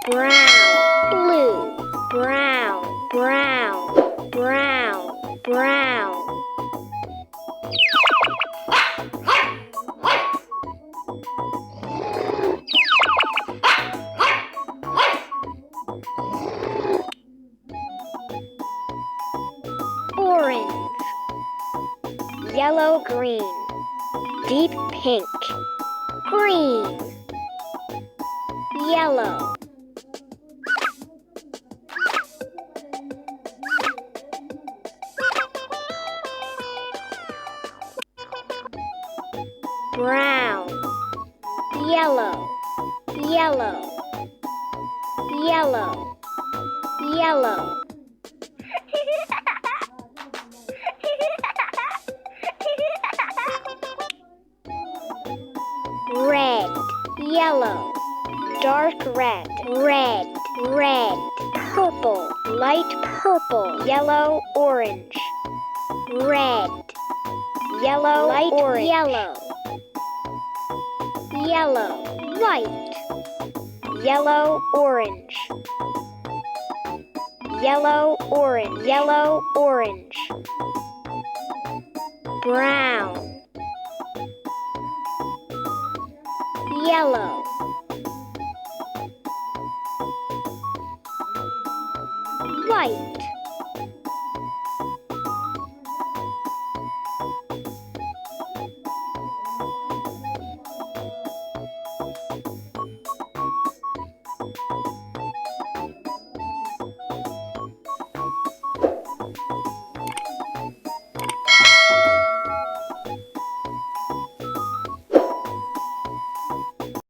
brown, blue, brown, brown, brown, brown. Orange, yellow, green, deep pink, green, yellow. Brown, yellow, yellow, yellow, yellow. Red, yellow, dark red, red, red, purple, light purple, yellow, orange, red, yellow, light orange, yellow, yellow, white, yellow, orange, yellow, orange, yellow, orange, brown, yellow,